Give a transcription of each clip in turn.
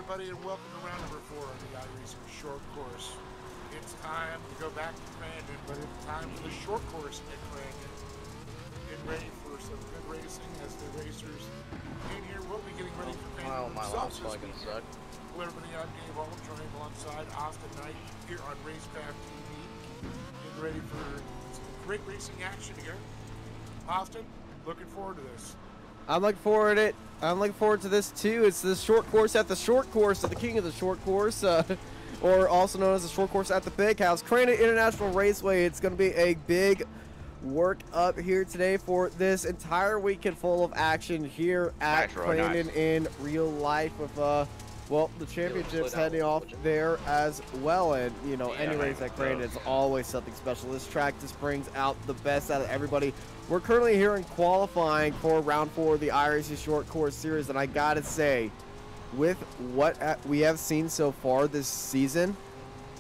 everybody, and welcome to round number 4 of the IRSC short course. It's time to go back to Crandon, but it's time for the short course at Crandon. Get ready for some good racing as the racers in here will be getting ready for Crandon themselves this weekend. Hello everybody, I'm Dave Allen, joined alongside Austin Knight here on Racecraft TV. Getting ready for some great racing action here. Austin, looking forward to this. I'm looking forward to this too. It's the short course at the short course, the king of the short course, or also known as the short course at the Big House, Crandon International Raceway. It's going to be a big work up here today for this entire weekend full of action here at Crandon in real life with well, the championships heading off there as well. And you know, any race at Crandon is always something special. This track just brings out the best out of everybody. We're currently here in qualifying for round 4 of the IRSC Short Course Series, and I gotta say, with what we have seen so far this season,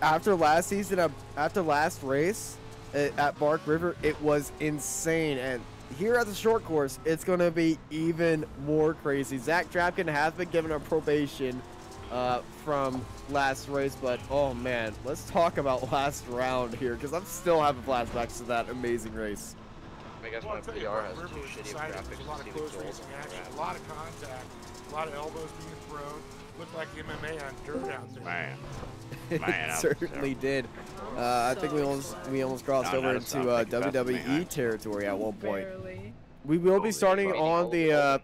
after last season, after last race at Bark River, it was insane. And here at the short course, it's gonna be even more crazy. Zach Drapkin has been given a probation from last race, but oh man, let's talk about last round here, because I'm still having flashbacks to that amazing race. I guess my PR has too shitty of graphics. A lot of close racing action, a lot of contact, a lot of elbows being thrown. Looked like MMA on dirt out there. Man, it certainly did. I think we almost crossed over into WWE territory at one point. We will be starting on the.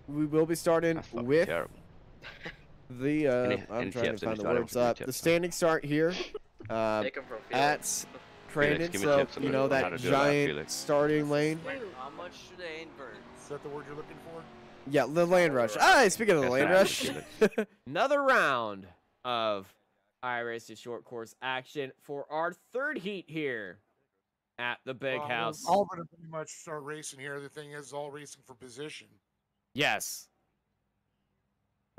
We will be starting with the. I'm trying to find the words. The standing start here. At Crandon, so you know that giant starting lane. How much should they invert? Is that the word you're looking for? Yeah, the lane rush. Ah, speaking of the lane rush, another round of IRSC short course action for our third heat here at the Big House. All going to pretty much start racing here. The thing is, all racing for position. Yes,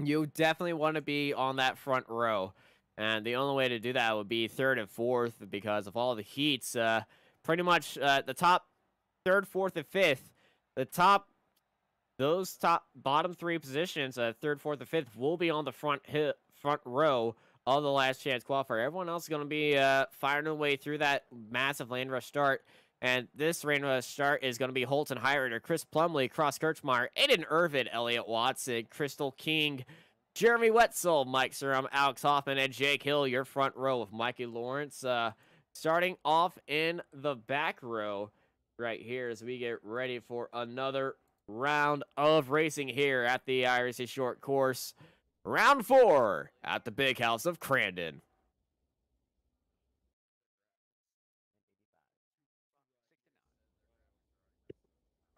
you definitely want to be on that front row. And the only way to do that would be 3rd and 4th because of all the heats. Pretty much the top 3rd, 4th, and 5th. Those bottom 3 positions, 3rd, 4th, and 5th, will be on the front row of the last chance qualifier. Everyone else is going to be firing their way through that massive lane rush start. And this lane rush start is going to be Holton Highrider, Chris Plumley, Cross Kirchmeyer, Aiden Irvin, Elliott Watson, Crystal King, Jeremy Wetzel, Mike Surum, Alex Hoffman, and Jake Hill, your front row with Mikey Lawrence. Starting off in the back row right here as we get ready for another round of racing here at the IRSC Short Course. Round 4 at the Big House of Crandon.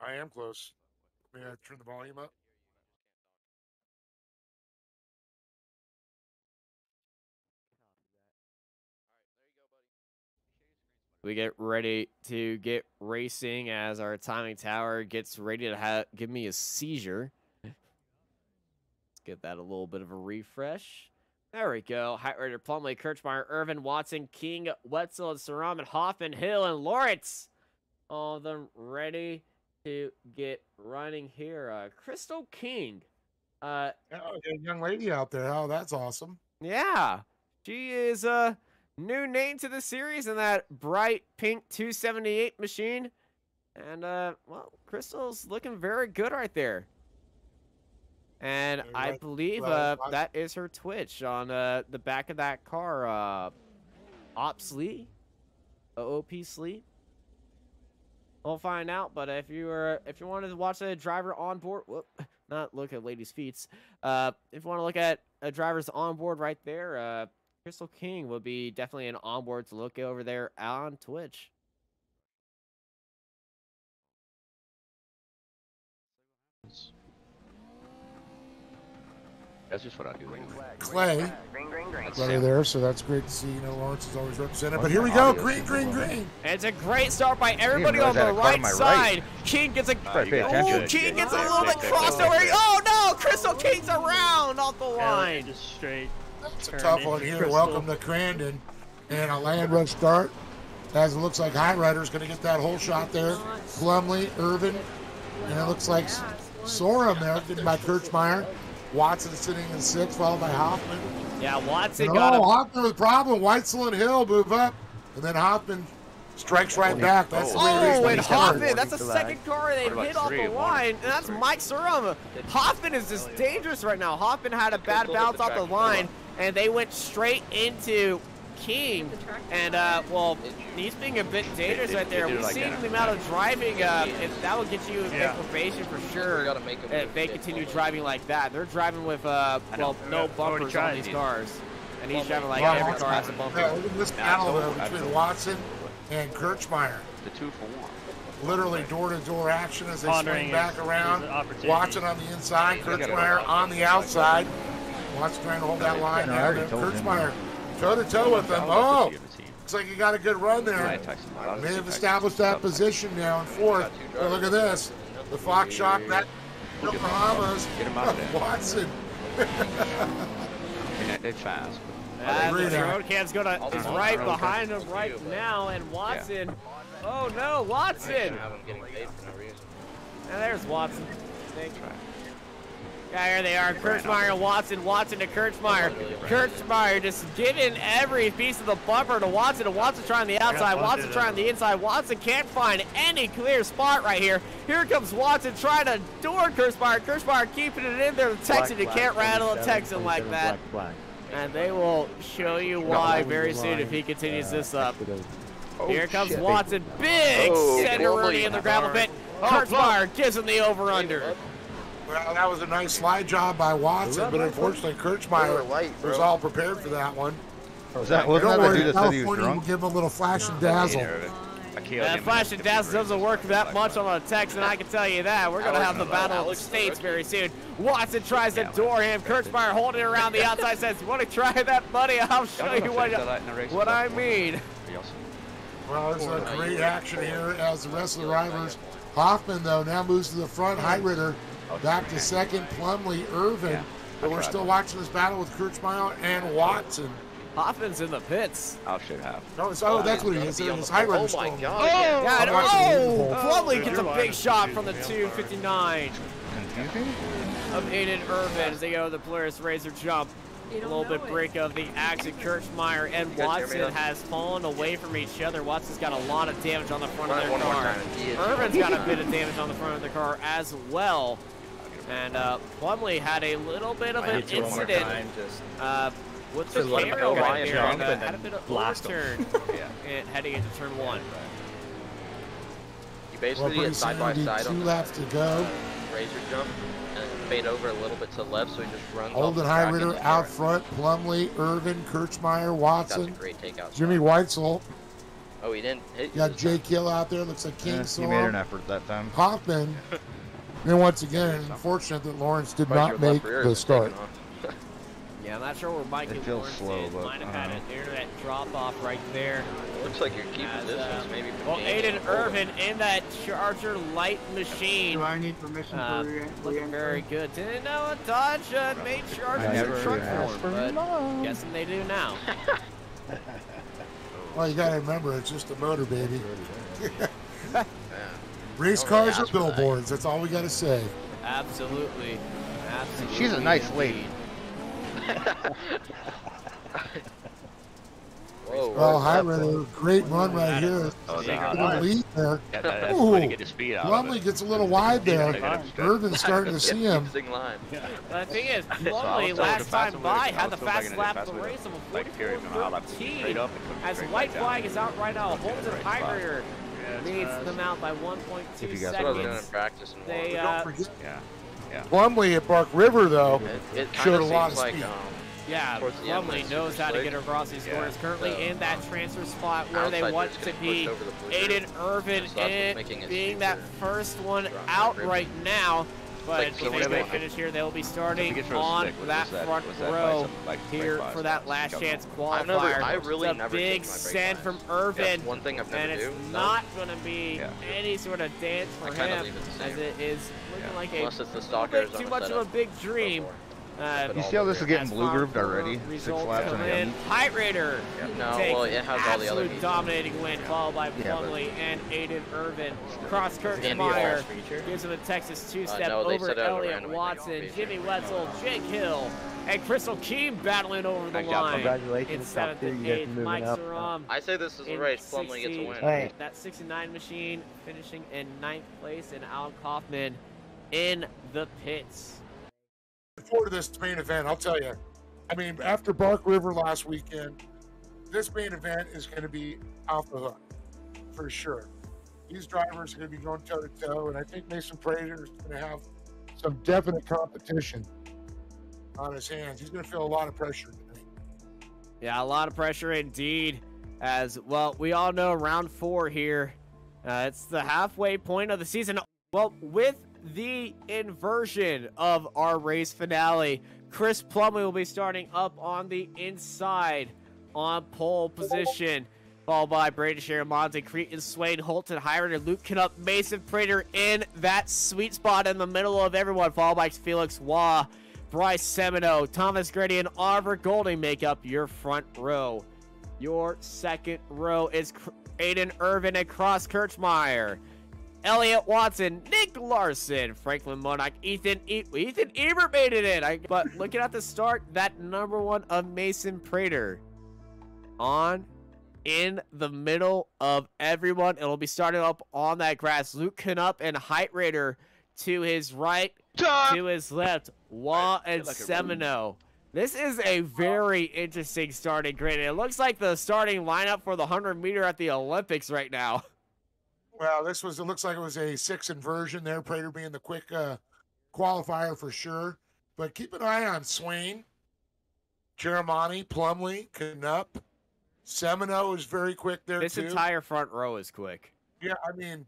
I am close. May I turn the volume up? We get ready to get racing as our timing tower gets ready to give me a seizure. Let's get that a little bit of a refresh. There we go. Height Rider, Plumley, Kirchmeyer, Irvin, Watson, King, Wetzel, and Saram, and Hoffman, Hill, and Lawrence. All of them ready to get running here. Crystal King. Oh, a young lady out there. Oh, that's awesome. Yeah. She is new name to the series in that bright pink 278 machine. And, well, Crystal's looking very good right there. And I believe that is her Twitch on the back of that car. Ops Lee? OOP Slee? We'll find out, but if you wanted to watch a driver on board, not look at ladies' feet. If you want to look at a driver's on board right there, Crystal King would be definitely an onboard to look over there on Twitch. That's just what I do. Clay, right there, so that's great to see. You know, Lawrence is always represented. But here we go, green. It's a great start by everybody on the right side. King gets King gets a little bit crossed over. Oh no, Crystal King's around off the line. Just straight. It's a tough one here. Welcome to Crandon, and a land rush start. As it looks like High Rider's going to get that whole shot there. Plumley, Irvin, and it looks like Sorum there, getting by Kirchmeyer. Watson sitting in 6th, followed by Hoffman. Yeah, Watson And, got him. Hoffman with a problem. Weitzel and Hill move up. And then Hoffman strikes right back. That's the way it is. And Hoffman, that's the second car they've hit off the line, and that's Mike Surum. Hoffman is just dangerous right now. Hoffman had a bad bounce off the line, and they went straight into King, and well, he's being a bit dangerous right there. We've seen the amount of driving, and that will get you information for sure if they continue driving like that. They're driving with, well, no bumpers on these cars, and he's driving like every car has a bumper. Look at this battle between Watson and Kirchmeier. The 2-for-1. Literally door-to-door action as they swing back around. Watson on the inside, Kirchmeier on the outside. Watson trying to hold that line down. Kirchmeier toe-to-toe with them. Oh, looks like he got a good run there. May have established that position now in 4th. But look at this. The Fox Shock, that Yokohama's Watson. They're fast. The road can's is right behind him right now, and Watson. Oh no, Watson! And there's Watson. Yeah, here they are, Kirchmeier and Watson. Watson to Kirchmeier. Kirchmeier just giving every piece of the bumper to Watson. And Watson trying the outside. Watson trying the inside. Watson can't find any clear spot right here. Here comes Watson trying to door Kirchmeier. Kirchmeier keeping it in there. The Texan, you can't rattle a Texan like that. And they will show you why very soon if he continues this up. Here comes Watson. Big center Rooney in the gravel pit. Kirchmeier gives him the over-under. Well, that was a nice slide job by Watson, but unfortunately Kirchmeier was all prepared for that one. Wasn't that the dude that said he was California will give him a little flash and dazzle. Flash and dazzle doesn't work that much on a Texan, I can tell you that. We're going to have the Battle of the States very soon. Watson tries to door him. Kirchmeier holding it around the outside, says, you want to try that, buddy? I'll show you what I mean. Well, there's a great action here as the rest of the drivers. Hoffman, though, now moves to the front. Heidritter back to second. Plumley, Irvin. But we're still watching this battle with Kirchmeier and Watson. Hoffman's in the pits. I should have. Oh, that's what he is. It's Heidritter. Oh, my God. Plumley gets a big shot from the 259 of Aiden Irvin as they go to the Polaris Razor jump. A little bit break of the axle. Kirchmeier and Watson has fallen away from each other. Watson's got a lot of damage on the front of their car. Irvin's got a bit of damage on the front of the car as well. And Plumley had a little bit of an incident with the camera right there. And, had a bit of overturn heading into turn 1. You basically get side by side on 2 laps to go. razor jump. Fade over a little bit to the left, so he just runs. Holden Heidritter out front. Plumley, Irvin, Kirchmeier, Watson. Great takeout. Jimmy Weitzel. Oh, he didn't hit. Got Jake Hill out there. Looks like King He made an effort that time. Hoffman. And once again, unfortunate that Lawrence did not make the start. Yeah, I'm not sure where Mike It feels slow, but might have had an internet drop-off right there. Looks like you're keeping distance, maybe. Well, Aiden Irvin in that Charger light machine. Do I need permission for looking very good. Didn't know a Dodge made Charger truck for him, but guessing they do now. Well, you got to remember, it's just a motor, baby. Race cars are billboards. That's all we got to say. Absolutely. Absolutely. She's a nice lady. Well, Heidritter, great run right here. The lead there. Plumley gets a little wide there. Irvin's starting to see him. The thing is, Plumley last time by had the fastest lap of the race of a 44.13. As white flag is out right now, Holden Heidritter leads them out by 1.2 seconds. They, Plumley at Bark River, though, showed a lot of speed. Yeah, Plumley knows how to get across these corners. Currently in that transfer spot where they want to be. Aiden Irvin being that first one out right now. But if they finish here, they'll be starting on that front row here for that last chance qualifier. It's a big send from Irvin, and it's not going to be any sort of dance for him, as it is looking like a little bit too much of a big dream You see how this is getting blue grooved already? 6 laps in. Height Raider. No, takes well, it has all the other absolute dominating win, followed by Plumlee and Aiden Irvin. Cross Kirchmeyer gives him a Texas two-step over Elliott Watson, Jimmy Wetzel, Jake Hill, and Crystal Keem battling over the line. Congratulations, In 7th and 8th, Mike Saram. I say this is a race. Plumlee gets a win. Hey. That 69 machine finishing in 9th place, and Alan Kaufman in the pits. Forward to this main event, I'll tell you. I mean, after Bark River last weekend, this main event is going to be off the hook for sure. These drivers are going to be going toe to toe, and I think Mason Prater is going to have some definite competition on his hands. He's going to feel a lot of pressure today. Yeah, a lot of pressure indeed. As well, we all know round 4 here. It's the halfway point of the season. Well, with the inversion of our race finale, Chris Plumlee will be starting up on the inside on pole position, followed by Brady Sharamonte, Cretan Swain, Holton Hyrader, Luke Knupp, Mason Prater in that sweet spot in the middle of everyone, followed by Felix Waugh, Bryce Semino, Thomas Grady, and Oliver Golding make up your front row. Your second row is Aiden Irvin and Cross Kirchmeyer, Elliott Watson, Nick Larson, Franklin Monarch, Ethan Ebert made it in. But looking at the start, that number 1 of Mason Prater on in the middle of everyone. It'll be starting up on that grass. Luke Knupp and Height Raider to his right, to his left, Waugh and Semino. This is a very interesting starting grid. It looks like the starting lineup for the 100-meter at the Olympics right now. Well, it looks like it was a 6 inversion there, Prater being the quick qualifier for sure. But keep an eye on Swain, Cheromani, Plumlee, Knupp. Semino is very quick there, This too. entire front row is quick. Yeah, I mean,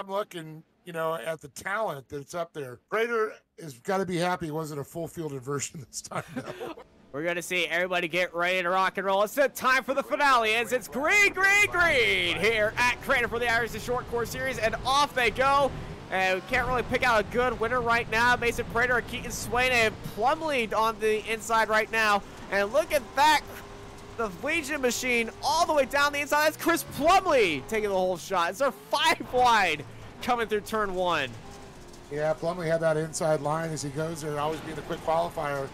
I'm looking, at the talent that's up there. Prater has got to be happy it wasn't a full field inversion this time, though. We're going to see everybody get ready to rock and roll. It's the time for the finale as it's green here at Crandon for the IRSC Short Course Series, and off they go. And we can't really pick out a good winner right now. Mason Prater, Keaton Swain, and Plumlee on the inside right now. And look at that, the Legion machine all the way down the inside. That's Chris Plumlee taking the whole shot. It's our 5 wide coming through turn 1. Yeah, Plumlee had that inside line as he goes there, always being the quick qualifier.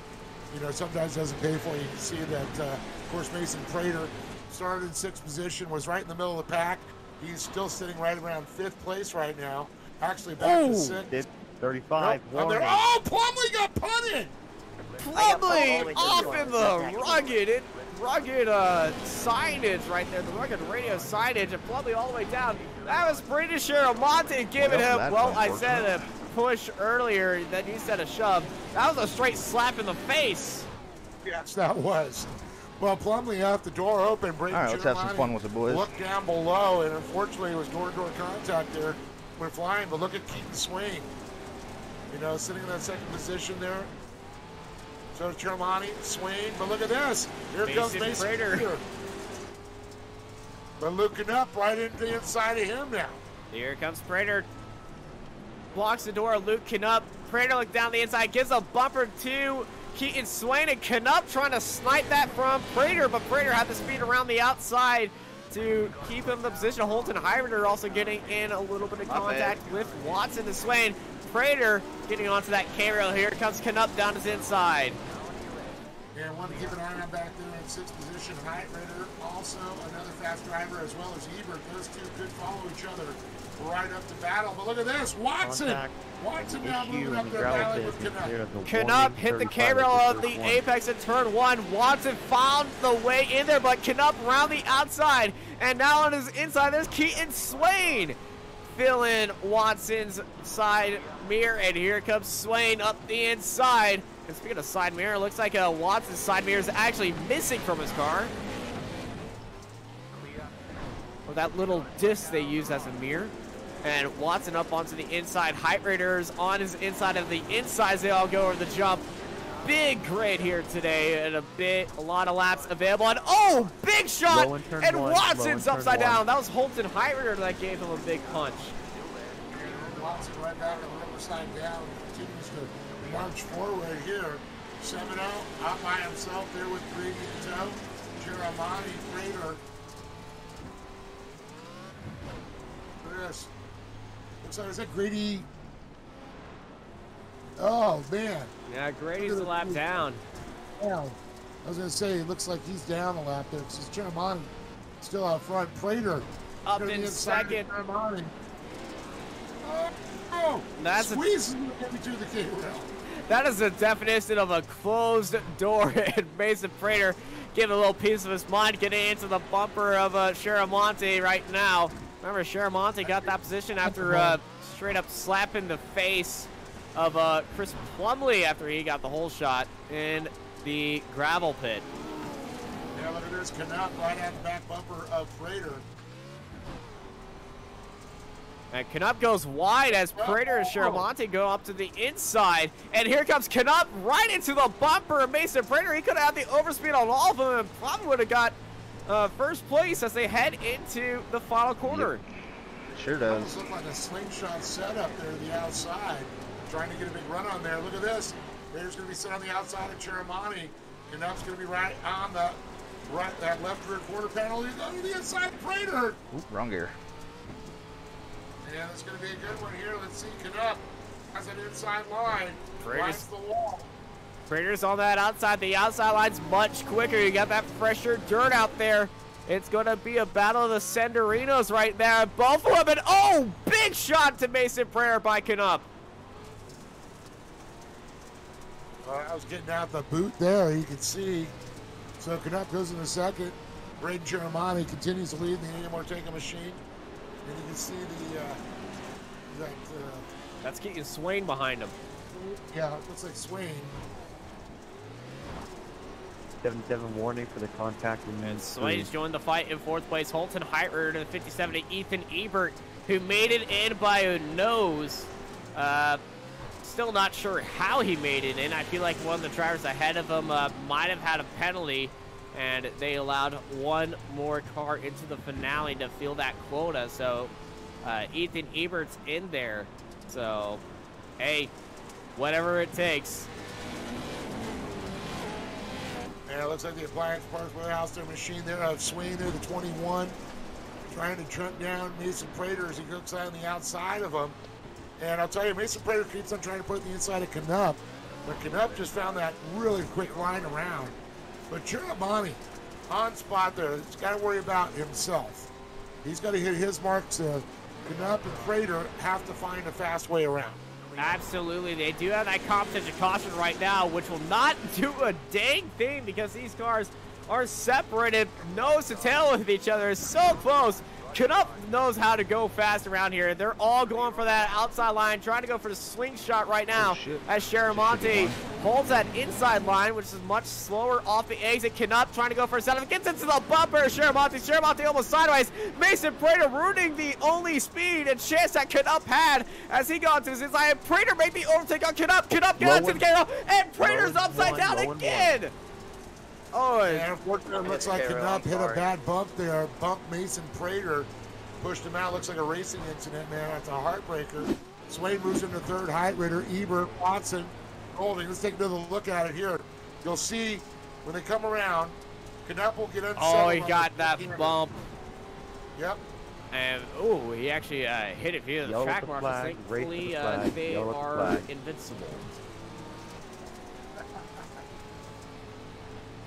Sometimes doesn't pay for it. You can see that, of course, Mason Prater started in 6th position, was right in the middle of the pack. He's still sitting right around 5th place right now. Actually back to 6th. 35. Nope, oh, Plumlee got punted! Plumlee off in the rugged signage right there, the rugged radio signage, and Plumlee all the way down. That was Brady Sharamonte giving him, well, I said a push earlier, then you said a shove. That was a straight slap in the face. Yes, that was. Well, Plumlee left the door open. Brady All right, let's have some fun with the boys. Looked down below, and unfortunately, it was door-to-door contact there when flying. But look at Keaton Swain. Sitting in that 2nd position there. So Cheromani, Swain, but look at this. Here comes Mason Prater. But looking up right into the inside of him now. Here comes Prater. Blocks the door, Luke Knupp. Prater look down the inside, gives a bumper to Keaton Swain, and Knupp trying to snipe that from Prater, but Prater had the speed around the outside to keep him in the position. Holton Hyrader also getting in a little bit of contact with Watson and Swain. Prater getting onto that K-rail. Here comes Knupp down his inside. Yeah, want to keep an eye on back there in 6th position. Hyrader, also another fast driver, as well as Ebert. Those two could follow each other right up to battle. But look at this, Watson! Watson now moving up their valley with Knupp. Knupp hit the K-rail of the apex in turn 1. Watson found the way in there, but Knupp around the outside. And now on his inside, there's Keaton Swain filling Watson's side mirror. And here comes Swain up the inside. And speaking of side mirror, it looks like Watson's side mirror is actually missing from his car. Or that little disc they use as a mirror. And Watson up onto the inside. Height Raiders on his inside of the insides. They all go over the jump. Big grade here today, and a lot of laps available. And oh, big shot! And Watson's upside down. That was Holton Height Raider that gave him a big punch. Watson right back on the other side down. Continues to march forward here. Semino out by himself there with Grady in tow. Giramani, Prater. Look at this. Looks like, is that Grady? Oh, man. Yeah, Grady's a lap down. Yeah. I was going to say, it looks like he's down a lap there because Giramani still out front. Prater up in second. Oh, that's squeezes into the gate rail. That is the definition of a closed door, and Mason Prater getting a little piece of his mind getting into the bumper of Sharamonte right now. Remember, Sharamonte got that position after straight up slapping the face of Chris Plumley after he got the whole shot in the gravel pit. Yeah, look at this, Canuck right at the back bumper of Prater. And Canuck goes wide as Prater and Sharamonte go up to the inside. And here comes Canuck right into the bumper of Mason Prater. He could have had the overspeed on all of them and probably would have got first place as they head into the final quarter. Yep. Sure does. Almost looked like a slingshot setup there to the outside. Trying to get a big run on there. Look at this. Prater's going to be sitting on the outside of Sharamonte. Canuck's going to be right on the that left rear quarter panel. He's on the inside of Prater. Oop, wrong gear. Yeah, that's going to be a good one here. Let's see. Canuck has an inside line. Rides the wall. Prater's on that outside. The outside line's much quicker. You got that fresher dirt out there. It's going to be a battle of the Senderinos right there. Both of them, and oh, big shot to Mason Prater by Canuck. I was getting out the boot there. You can see. So Canuck goes in the second. Braden Giramani continues to lead in the Amorteca machine. And you can see that's Keaton Swain behind him. Yeah, it looks like Swain. 77 warning for the contact. And Swain's joined the fight in fourth place. Holton Heitrer to the 57 to Ethan Ebert, who made it in by a nose. Still not sure how he made it in. I feel like one of the drivers ahead of him might have had a penalty, and they allowed one more car into the finale to fill that quota. So Ethan Ebert's in there. So, hey, whatever it takes. Yeah, it looks like the appliance parts warehouse, their machine there of Swain there, the 21, trying to trunk down Mason Prater as he looks on the outside of him. And I'll tell you, Mason Prater keeps on trying to put the inside of Canuck, but Canuck just found that really quick line around. But Giramani on spot there, he's got to worry about himself. He's got to hit his marks. Canuck and Prater have to find a fast way around. Absolutely, they do have that competition caution right now, which will not do a dang thing because these cars are separated nose to tail with each other. It's so close. Canuck knows how to go fast around here. They're all going for that outside line, trying to go for the slingshot right now as Sharamonte holds that inside line, which is much slower off the exit. Canuck trying to go for a setup. Gets into the bumper. Sharamonte almost sideways. Mason Prater ruining the only speed and chance that Canuck had as he got to his inside. And Prater made the overtake on Canuck. Canuck got into the gate, and Prater's upside down again. Oh, and unfortunately, it looks like Canuck hit a bad bump there. Bumped Mason Prater, pushed him out. Looks like a racing incident, man. That's a heartbreaker. Swain moves into third. Heitrer, Ebert, Watson, Golding. Let's take another look at it here. You'll see when they come around, Canuck will get unsettled. Oh, he got that bump. Yep. And, oh, he actually hit it via the track marks. Thankfully, they are invincible.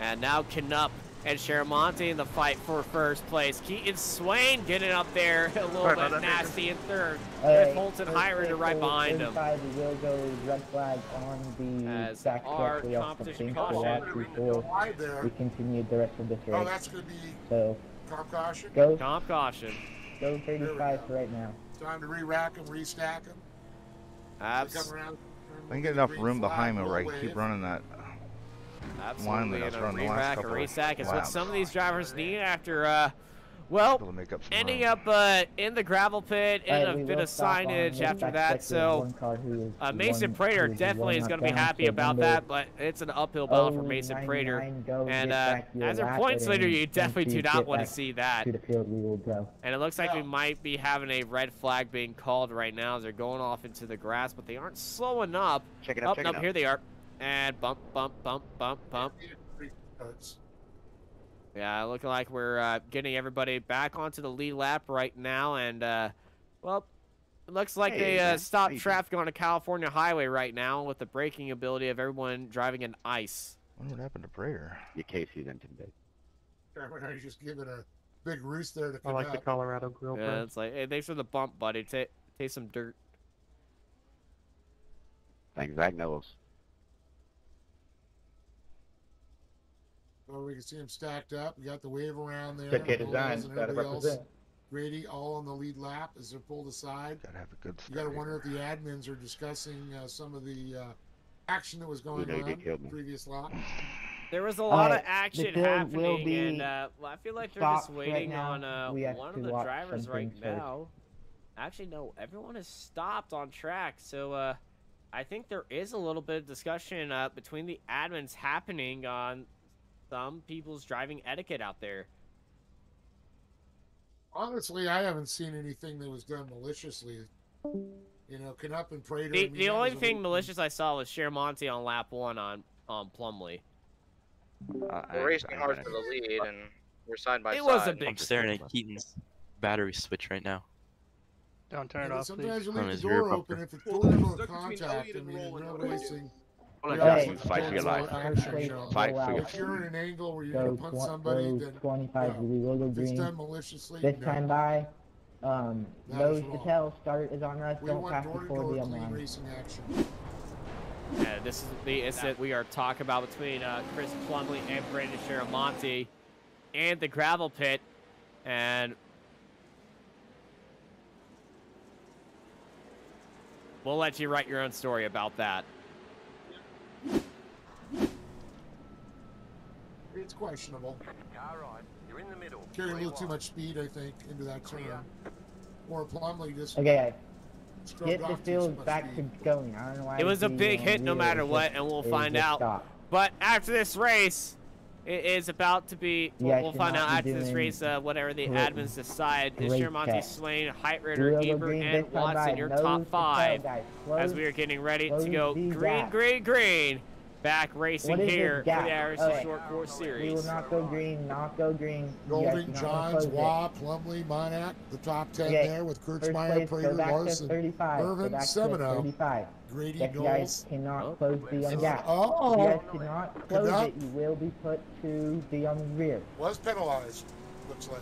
And now Canuck and Sharamonte in the fight for first place. Keaton Swain getting up there a little bit nasty in third. With Holton Heitrer right behind him. Will go red flag on the as back our competition caution. We continue the rest of this race. Oh, that's going to be comp caution? Comp caution. Go 35 for right now. Time to re-rack them, restack them. Absolutely. I can get enough room behind me where I can keep running that. Absolutely, and a re-rack, a restack is what some of these drivers need after, well, ending up in the gravel pit and a bit of signage after that. So Mason Prater definitely is going to be happy about that, but it's an uphill battle for Mason Prater. And as a points leader, you definitely do not want to see that. And it looks like we might be having a red flag being called right now as they're going off into the grass, but they aren't slowing up. Check it out, here they are. And bump, bump, bump, bump, bump. Yeah, looking like we're getting everybody back onto the lead lap right now. And, well, it looks like they stopped traffic on a California highway right now with the braking ability of everyone driving in ice. I wonder what happened to Prater. Your Casey's engine did. Everybody's just giving a big roost there to I like the Colorado grill. Yeah, it's like, hey, thanks for the bump, buddy. Take some dirt. Thanks, Zach knows. Well, we can see them stacked up. We got the wave around there. Good design. And Gotta everybody else. represent. Grady all on the lead lap as they're pulled aside. Gotta have a good You got to start wonder here. if the admins are discussing some of the action that was going You know, they on killed me. previous lap. There was a lot of Alright, action the field will happening, be and well, I feel like they're just stopped right waiting now. on We have one to of the watch drivers some right things first. now. Actually, no, everyone is stopped on track, so I think there is a little bit of discussion between the admins happening on some people's driving etiquette out there. Honestly, I haven't seen anything that was done maliciously. You know, Knupp and Prater. The only thing malicious I saw was Shermonte on lap 1 on Plumley. We're racing hard for the lead, and we're side by side. It was a big I'm staring at Keaton's battery switch right now. Don't turn it off, Sometimes you On leave the his rear door open bumper. if it's pulling into a contact. I mean, in real racing. Hey, fight for your life. Fight for your If you're in an angle where you're Go going to punt somebody, then 25, no. we will go If it's green. done maliciously, This no. time by, That nose is to wrong. tail, start is on us, We don't want pass door-to-door before the clean line. racing action. Yeah, this is the incident we are talking about between Chris Plumley and Brandon Shermonte and the gravel pit. And we'll let you write your own story about that. It's questionable. Alright, you're in the middle. Carry a little too much speed, I think, into that turn. Or Plumley just Okay, stroked get the off too field much back speed. to going. I don't know why. It was a the, big hit no wheel matter is what, just- and we'll it find just out. stopped. But after this race, it is about to be, You we'll guys find should out not be after this doing race, whatever the great- admins decide. Is great Shermonte, test. Swain, Heitritter, We'll go Ebert, green and this time Watson, by. your Nose top to tail, 5. guys. As Close- we are getting ready to close go the green, gap. green, green. Back racing What is here this for gap? the IRSC Okay. Short Course We will Series. not go green, not go green. You guys Golding, do not wanna Johns, close it. Waugh, Plumley, Monac, the top 10 Okay, there with First Kirchmeier, place, Prater, go back to Larson, 35. Go Irvin, back to Semino, 35. Grady, Yes, you guys Knowles. cannot close the gap. You Oh, guys cannot close Knupp it. You will be put to the rear. was penalized, looks like.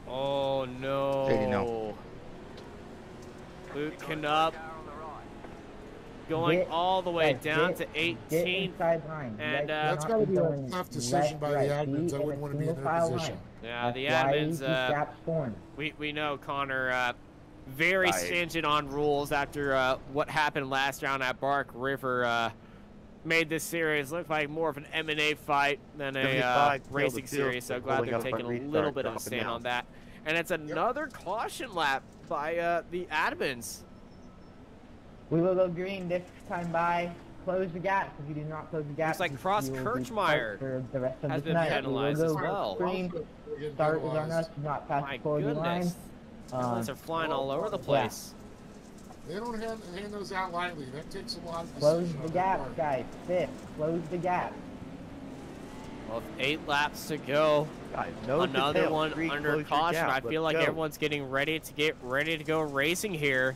Oh, no. Katie, no. Luke Knupp going Get- all the way guys, down get- to Get 18th. inside line. You and, guys That's cannot got to be a going tough decision by the left, admins. right. I Be wouldn't want to be a in their single-file position. line. Yeah, the That's why admins, these gaps form. we know Connor very Right. stringent on rules after what happened last round at Bark River. Made this series look like more of an M&A fight than a 75, racing kill the field. series, so glad Pulling they're up taking a front little restart, bit of a dropping stand down. on that. And it's another caution lap by the admins. We will go green this time by. Close the gap. If you do not close the gap, Looks like you Cross will be Kirchmeier stuck for the rest of has the been night. penalized we as will go well. green. Getting Start is on penalized. us. Not past My the 40 line. goodness. Penalties are flying all over the place. They don't hand those out lightly. That takes a lot of Close decision the on their gap, part. guys. Fifth. Close the gap. Well, with 8 laps to go. Guys, nose to Another tail, one green, under close your caution. gap. I feel Let's like go. everyone's getting ready to go racing here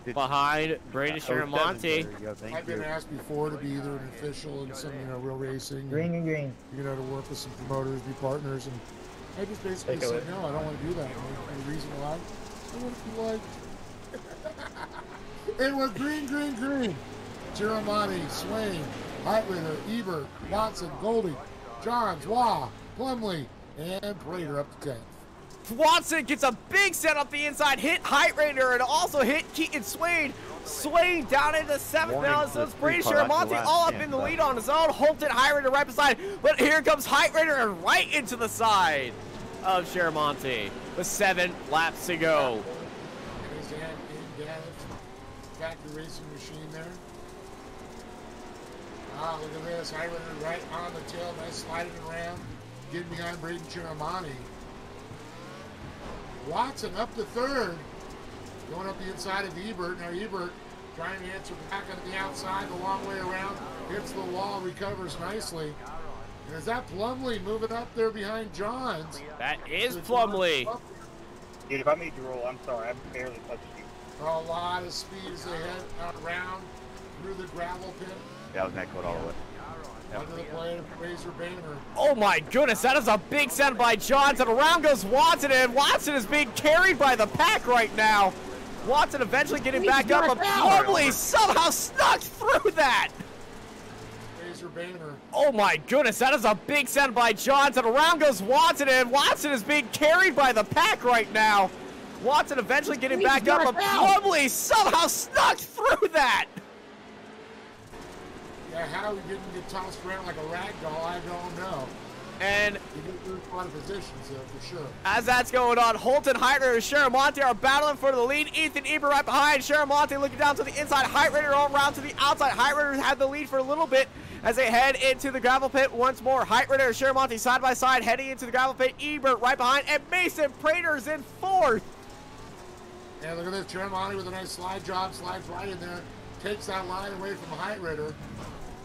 Did- behind Brady 07, Shiramonte. there you go, thank I've been you. asked before to be either an official in some, real racing. Green and green. To work with some promoters, be partners, and I just basically said, no, I don't want to do that. And the reason why, I want to be like, it was green, green, green. Giramani, Swain, Heitritter, Ebert, Watson, Goldie, Johns, Waugh, Plumley, and Prater up to 10th. Watson gets a big set up the inside, hit Heitritter, and also hit Keaton Swain. Swain down into 7th Warning now, to so it's the Brady three car, that's Shiramonte the last all up chance, in the but- lead on his own. Holted Heitritter right beside, but here comes Heitritter and right into the side of Shiramonte with 7 laps to go. And his hand in damage. Factory racing machine there. Ah, look at this. Heitritter right on the tail. Nice sliding around. Getting behind Braden Chiramani. Watson up to 3rd. Going up the inside of Ebert. Now Ebert trying to answer back on the outside the long way around. hits the wall, recovers nicely. And is that Plumley moving up there behind Johns? That is Plumley. Dude, if I made you roll, I'm sorry, I barely touched you. A lot of speed as they head around through the gravel pit. Yeah, I was net code all the way. Under the blade of Razor Banner. Oh my goodness, that is a big send by Johns, and around goes Watson, and Watson is being carried by the pack right now. Watson eventually getting back up, but Plumley somehow snuck through that. Razor Banner. Oh my goodness, that is a big send by Johns, and around goes Watson, and Watson is being carried by the pack right now. Watson eventually getting back up, but Plumley somehow snuck through that. Yeah, how he didn't get tossed around like a rag doll, I don't know. And he didn't lose a lot of positions there, for sure. As that's going on, Holton, Heitner, and Sharamonte are battling for the lead. Ethan Ebert right behind. Sharamonte looking down to the inside. Heitner all around to the outside. Heitner had the lead for a little bit as they head into the gravel pit once more. Heitner and Sharamonte side by side heading into the gravel pit. Ebert right behind, and Mason Prater's in fourth. Yeah, look at this. Sharamonte with a nice slide job, slides right in there, takes that line away from Heitner.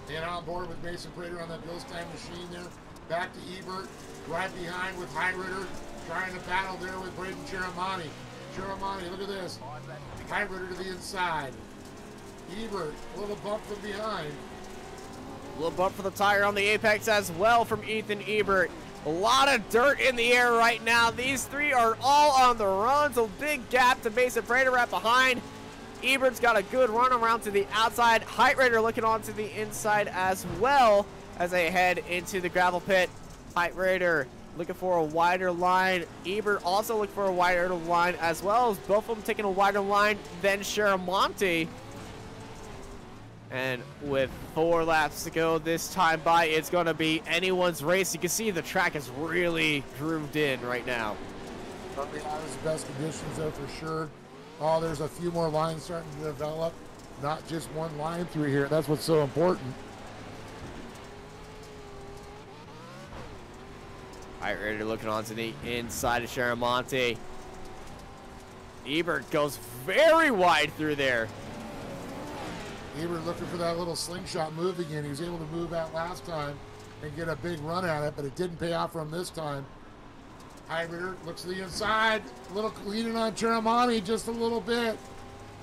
And on board with Mason Prater on that Bill's time machine there. Back to Ebert, right behind with Heitner, trying to battle there with Braden Sharamonte. Sharamonte, look at this. Heitner to the inside. Ebert, a little bump from behind. A little bump for the tire on the apex as well from Ethan Ebert. A lot of dirt in the air right now. These three are all on the run, so big gap to Mason Prater right behind. Ebert's got a good run around to the outside. Heitner looking onto the inside as well as they head into the gravel pit. Heitner looking for a wider line. Ebert also looking for a wider line as well, as both of them taking a wider line than Sharamonte. And with 4 laps to go this time by, it's going to be anyone's race. You can see the track is really grooved in right now. Probably not as best conditions though, for sure. Oh, there's a few more lines starting to develop. Not just one line through here. That's what's so important. Heitner looking onto the inside of Sharamonte. Ebert goes very wide through there. Ebert looking for that little slingshot move again. He was able to move out last time and get a big run at it, but it didn't pay off for him this time. Heitner looks to the inside, a little leaning on Sharamonte just a little bit.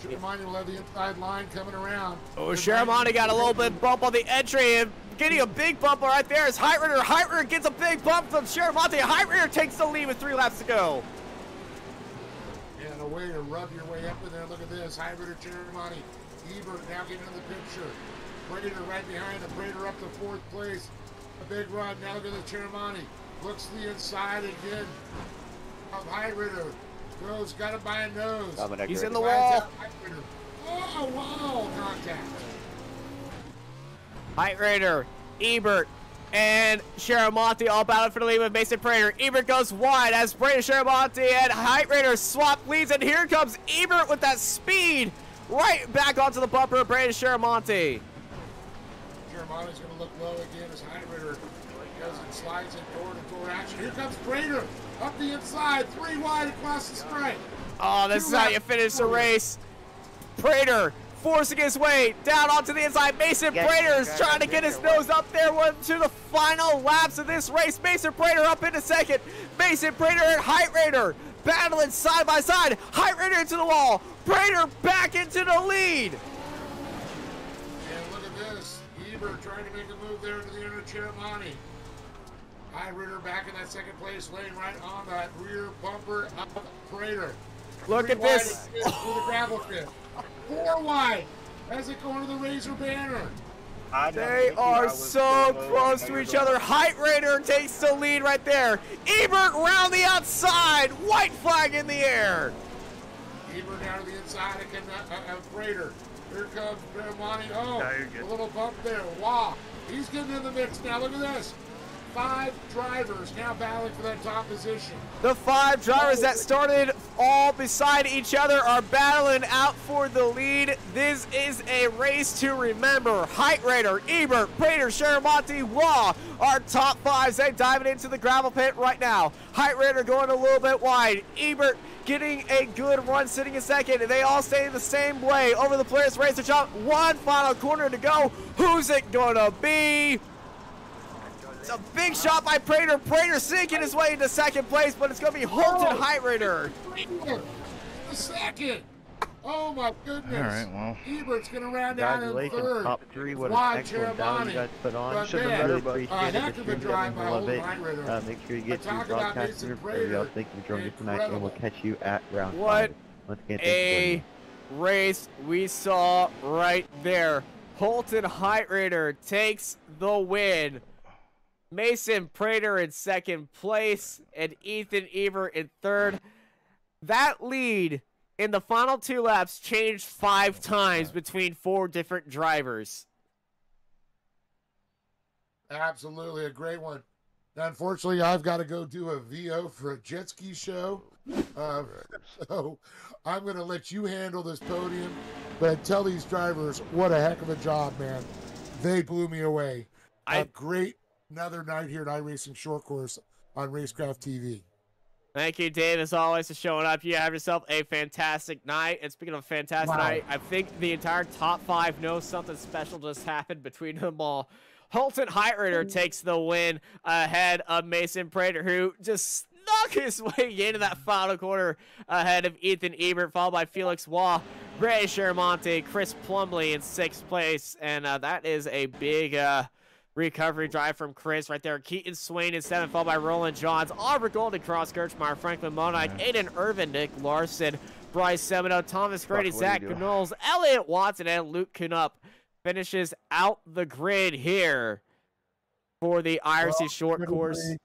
Sharamonte will have the inside line coming around. Oh, Sharamonte got a little bit bump on the entry and getting a big bump right there is Heitner. Heitner gets a big bump from Sharamonte. Heitner takes the lead with 3 laps to go. And a way to rub your way up in there. Look at this. Heitner, Sharamonte. Ebert now getting in the picture. Prater right behind him. Prater up to 4th place. A big run. Now look at the Sharamonte. Looks to the inside again of Heitner. Goes, got it by a nose. He's in the wall. Oh, wow. Contact. Heitner, Ebert, and Sharamonte all battling for the lead with Mason Prater. Ebert goes wide as Prater, Sharamonte, and Heitner swap leads, and here comes Ebert with that speed right back onto the bumper of Braden Sharamonte. Sharamonte's going to look low again as Heitner goes and slides in door-to-door action. Here comes Prater up the inside, 3 wide across the stripe. Oh, this is how you finish the race. Prater forcing his way down onto the inside. Mason Prater is trying to get his nose up there to the final laps of this race. Mason Prater up into 2nd. Mason Prater and Heitner battling side by side. Heitner into the wall. Prater back into the lead. And look at this. Ebert trying to make a move there to the inner Sharamonte. Heitner back in that 2nd place lane right on that rear bumper of Prater. Look at this. Through the gravel pit. 4 wide as they go into the Razor Banner. They are so close to each other. Heitner takes the lead right there. Ebert round the outside. White flag in the air. Ebert down to the inside of Prater. Here comes Sharamonte. Oh, a little bump there. Wow. He's getting in the mix now. Look at this. 5 drivers now battling for that top position. The 5 drivers that started all beside each other are battling out for the lead. This is a race to remember. Height Raider, Ebert, Prater, Sharamonte, Waugh are top 5s. They diving into the gravel pit right now. Height Raider going a little bit wide. Ebert getting a good run, sitting in second. They all stay the same way. Over the players race to jump. One final corner to go. Who's it gonna be? It's a big shot by Prater. Prater sinking his way into second place, but it's going to be Holton Height Raider. The second. Oh my goodness. All right, well. Ebert's going to round out in third. Top 3. What an Wide excellent battle you guys put on. But Should have man, better, but appreciate heck it. of The a stream drive by got me Holton love Height it. Raider. Make sure you get to Talk your about broadcaster. Mason Everybody else, Prater. thank you for joining us tonight, and we'll Incredible. catch you at round What 5. Let's get a race we saw right there. Holton Height Raider takes the win. Mason Prater in second place and Ethan Ebert in third. That lead in the final 2 laps changed 5 times between 4 different drivers. Absolutely a great one. Unfortunately, I've got to go do a VO for a jet ski show. So I'm going to let you handle this podium. But tell these drivers, what a heck of a job, man. They blew me away. A great another night here at iRacing Short Course on Racecraft TV. Thank you, Dave, as always, for showing up. You have yourself a fantastic night. And speaking of a fantastic night, I think the entire top 5 knows something special just happened between them all. Holton Height Raider takes the win ahead of Mason Prater, who just snuck his way into that final corner ahead of Ethan Ebert, followed by Felix Waugh, Gray Sharamonte, Chris Plumley in 6th place. And that is a big recovery drive from Chris right there. Keaton Swain in 7th, followed by Roland Johns, Aubrey Golden, Cross Kirchmeyer, Franklin Monike, Aiden Irvin, Nick Larson, Bryce Semino, Thomas Grady, Zach Knowles, Elliott Watson, and Luke Knupp finishes out the grid here for the IRC Short Course